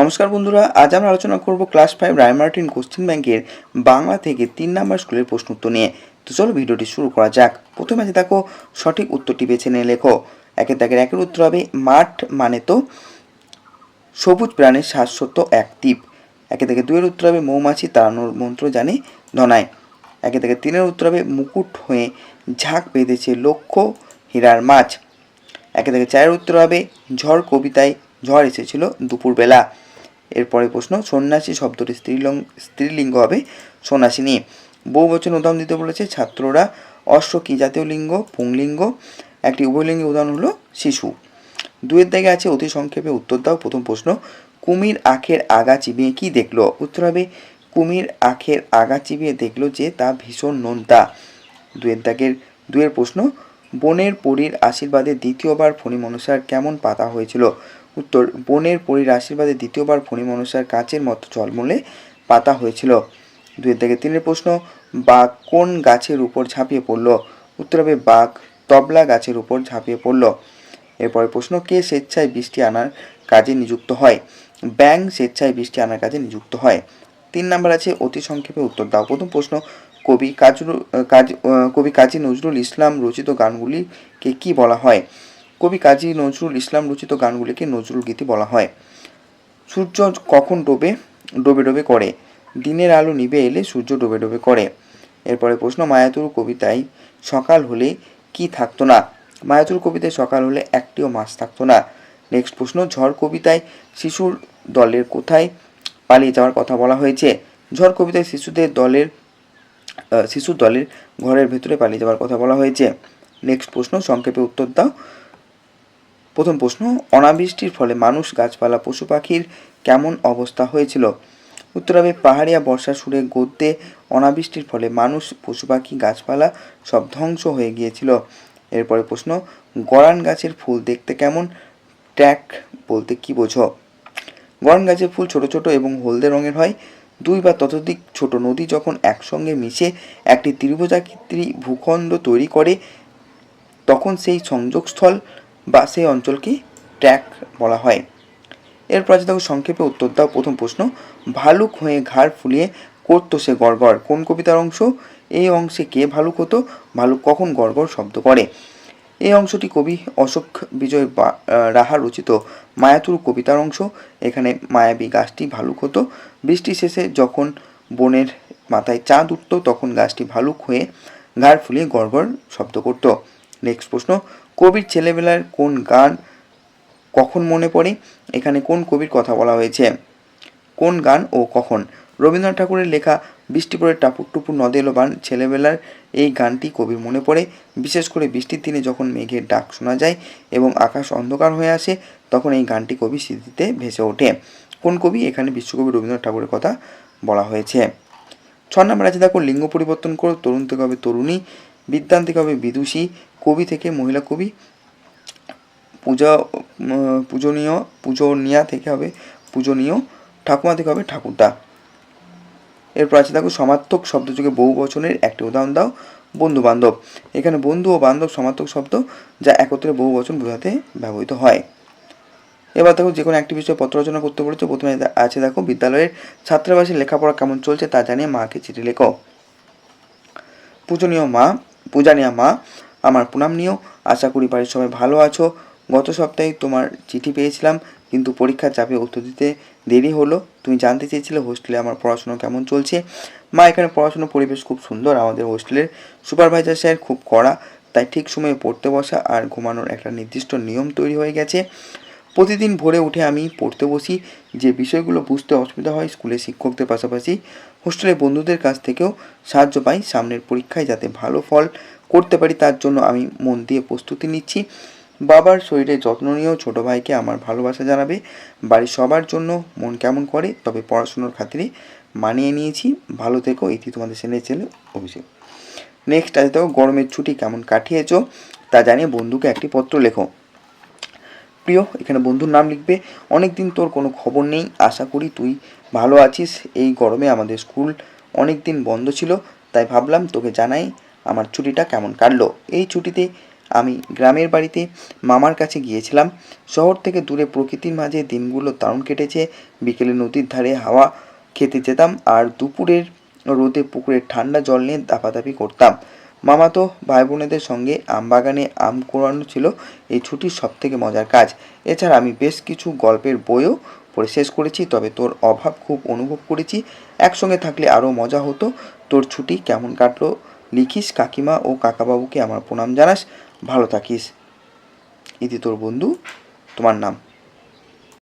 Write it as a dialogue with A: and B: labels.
A: নমস্কার বন্ধুরা, আজ আমরা আলোচনা করব ক্লাস 5 রায়মার্টিন কোশ্চেন ব্যাংকের বাংলা থেকে 3 নম্বর স্কুলের প্রশ্ন উত্তর নিয়ে। তো চলো ভিডিওটি শুরু করা যাক। প্রথমে আছে দেখো, সঠিক উত্তরটি বেছে নিয়ে লেখো। একের দাগের একের উত্তর হবে মাঠ মানে তো সবুজ প্রাণের শাশ্বত এক দ্বীপ। একের দাগের দুইয়ের উত্তর হবে মৌমাছি তাড়ানোর মন্ত্র জানে ধনায়। একের দাগের তিনের উত্তর হবে মুকুট হয়ে ঝাঁক বেঁধেছে লক্ষ্য হীরার মাছ। একের দাগের চারের উত্তর হবে ঝড় কবিতায় ঝড় এসেছিল দুপুরবেলা। এরপরে প্রশ্ন, সন্ন্যাসী শব্দটি স্ত্রীলিঙ্গ হবে সন্ন্যাসিনী। বহু বচন উদাহরণ দিতে বলেছে ছাত্ররা। অশ্ব কি জাতীয় লিঙ্গ? পুংলিঙ্গ। একটি উভয়লিঙ্গের উদাহরণ হলো শিশু। দুয়ের দাগে আছে অতি সংক্ষেপে উত্তর দাও। প্রথম প্রশ্ন, কুমির আখের আগা চিবিয়ে কি দেখলো? উত্তর হবে কুমির আখের আগা চিবিয়ে দেখলো যে তা ভীষণ নোনতা। দুয়ের প্রশ্ন, বনের পরীর আশীর্বাদে দ্বিতীয়বার ফণী মনসার কেমন পাতা হয়েছিল? উত্তর, বনের পরীর আশীর্বাদে দ্বিতীয়বার ফণী মনসার কাচের মতো ঝলমলে পাতা হয়েছিল। দুয়ের দাগে তিনের প্রশ্ন, বাঘ কোন গাছের উপর ঝাঁপিয়ে পড়ল? উত্তর হবে বাঘ তবলা গাছের উপর ঝাঁপিয়ে পড়ল। এরপরে প্রশ্ন, কে স্বেচ্ছায় বৃষ্টি আনার কাজে নিযুক্ত হয়? ব্যাঙ স্বেচ্ছায় বৃষ্টি আনার কাজে নিযুক্ত হয়। 3 নম্বর আছে অতি সংক্ষেপে উত্তর দাও। প্রথম প্রশ্ন, কবি কাজী নজরুল ইসলাম রচিত গানগুলিকে কি বলা হয়? কবি কাজী নজরুল ইসলাম রচিত গানগুলিকে নজরুল গীতি বলা হয়। সূর্য কখন ডোবে ডোবে করে? দিনের আলো নিভে এলে সূর্য ডোবে ডোবে করে। এরপরে প্রশ্ন, মায়াতুর কবিতায় সকাল হলে কি থাকতো না? মায়াতুর কবিতায় সকাল হলে একটিও মাছ থাকতো না। নেক্সট প্রশ্ন, ঝড় কবিতায় শিশুর দলের কোথায় পালিয়ে যাওয়ার কথা বলা হয়েছে? ঝড় কবিতায় শিশুর দলের ঘরের ভেতরে পালিয়ে যাওয়ার কথা বলা হয়েছে। নেক্সট প্রশ্ন, সংক্ষেপে উত্তর দাও। প্রথম প্রশ্ন, অনাবৃষ্টির ফলে মানুষ গাছপালা পশু পাখির কেমন অবস্থা হয়েছিল? উত্তর হবে পাহাড়িয়া বর্ষা সুরে গদ্যে অনাবৃষ্টির ফলে মানুষ পশু পাখি গাছপালা সব ধ্বংস হয়ে গিয়েছিল। এরপরে প্রশ্ন, গরান গাছের ফুল দেখতে কেমন? ট্র্যাক বলতে কি বোঝো? গরান গাছের ফুল ছোট ছোট এবং হলদে রঙের হয়। 2 বা ততোধিক ছোট নদী যখন একসঙ্গে মিশে একটি ত্রিভুজাকৃতি ভূখণ্ড তৈরি করে তখন সেই সংযোগস্থল বা সেই অঞ্চলকে ট্র্যাক বলা হয়। এরপর আছে দেখো, সংক্ষেপে উত্তর দাও। প্রথম প্রশ্ন, ভালুক হয়ে ঘাড় ফুলিয়ে করতো সে গড়গড় কোন কবিতার অংশ? এই অংশে কে ভালুক হতো? ভালুক কখন গড়গড় শব্দ করে? এই অংশটি কবি অশোক বিজয় রাহা রচিত মায়াতুর কবিতার অংশ। এখানে মায়াবী গাছটি ভালুক হতো। বৃষ্টি শেষে যখন বনের মাথায় চাঁদ উঠত তখন গাছটি ভালুক হয়ে ঘাড় ফুলিয়ে গড়গড় শব্দ করত। নেক্সট প্রশ্ন, কবির ছেলেবেলার কোন গান কখন মনে পড়ে? এখানে কোন কবির কথা বলা হয়েছে? কোন গান ও কখন? রবীন্দ্রনাথ ঠাকুরের লেখা বৃষ্টি পড়ে টাপুর টুপুর নদে এলো বান ছেলেবেলার এই গানটি কবির মনে পড়ে। বিশেষ করে বৃষ্টির দিনে যখন মেঘের ডাক শোনা যায় এবং আকাশ অন্ধকার হয়ে আসে তখন এই গানটি কবির স্মৃতিতে ভেসে ওঠে। কোন কবি? এখানে বিশ্বকবি রবীন্দ্রনাথ ঠাকুরের কথা বলা হয়েছে। 6 নম্বর আছে দেখো, লিঙ্গ পরিবর্তন করো। তরুণ থেকে হবে তরুণী, বিদ্বান থেকে হবে বিদুষী, কবি থেকে মহিলা কবি, পূজনীয়া থেকে হবে পূজনীয়, ঠাকুমা থেকে হবে ঠাকুরদা। এরপর আছে দেখো, সমার্থক শব্দযোগে বহু বচনের একটি উদাহরণ দাও। বন্ধু বান্ধব। এখানে বন্ধু ও বান্ধব সমার্থক শব্দ যা একত্রে বহু বচন বোঝাতে ব্যবহৃত হয়। এবার দেখো, যে কোনো একটি বিষয়ে পত্র রচনা করতে বলেছে। প্রথমে আছে দেখো, বিদ্যালয়ের ছাত্রাবাসের লেখাপড়া কেমন চলছে তা জানিয়ে মাকে চিঠি লেখো। পূজনীয় মা, আমার প্রণাম নিও। আশা করি বাড়ির সবাই ভালো আছো। গত সপ্তাহে তোমার চিঠি পেয়েছিলাম কিন্তু পরীক্ষার চাপে উত্তর দিতে দেরি হলো। তুমি জানতে চেয়েছিলে হোস্টেলে আমার পড়াশোনা কেমন চলছে। মা, এখানে পড়াশোনার পরিবেশ খুব সুন্দর। আমাদের হোস্টেলের সুপারভাইজার স্যার খুব কড়া, তাই ঠিক সময়ে পড়তে বসা আর ঘুমানোর একটা নির্দিষ্ট নিয়ম তৈরি হয়ে গেছে। প্রতিদিন ভোরে উঠে আমি পড়তে বসি। যে বিষয়গুলো বুঝতে অসুবিধা হয় স্কুলের শিক্ষকদের পাশাপাশি হোস্টেলের বন্ধুদের কাছ থেকেও সাহায্য পাই। সামনের পরীক্ষায় যাতে ভালো ফল করতে পারি তার জন্য আমি মন দিয়ে প্রস্তুতি নিচ্ছি। বাবার শরীরের যত্ন নিয়েও ছোটো ভাইকে আমার ভালোবাসা জানাবে। বাড়ির সবার জন্য মন কেমন করে, তবে পড়াশুনোর খাতিরে মানিয়ে নিয়েছি। ভালো থেকো। এটি তোমাদের ছেলে অভিষেক। নেক্সট আছে দেখো, গরমের ছুটি কেমন কাটিয়েছো তা জানিয়ে বন্ধুকে একটি পত্র লেখো। প্রিয়, এখানে বন্ধুর নাম লিখবে। অনেক দিন তোর কোনো খবর নেই, আশা করি তুই ভালো আছিস। এই গরমে আমাদের স্কুল অনেক দিন বন্ধ ছিল, তাই ভাবলাম তোকে জানাই আমার ছুটিটা কেমন কাটলো। এই ছুটিতে আমি গ্রামের বাড়িতে মামার কাছে গিয়েছিলাম। শহর থেকে দূরে প্রকৃতির মাঝে দিনগুলো দারুণ কেটেছে। বিকেলে নদীর ধারে হাওয়া খেতে যেতাম আর দুপুরের রোদে পুকুরের ঠান্ডা জল নিয়ে দাপাদাপি করতাম। মামাতো ভাই বোনেদের সঙ্গে আমবাগানে আম কুড়ানো ছিল এই ছুটির সবথেকে মজার কাজ। এছাড়া আমি বেশ কিছু গল্পের বইও পড়ে শেষ করেছি। তবে তোর অভাব খুব অনুভব করেছি। একসঙ্গে থাকলে আরও মজা হতো। তোর ছুটি কেমন কাটলো লিখিস। কাকিমা ও কাকাবাবুকে আমার প্রণাম জানাস। ভালো থাকিস। ইতি তোর বন্ধু, তোমার নাম।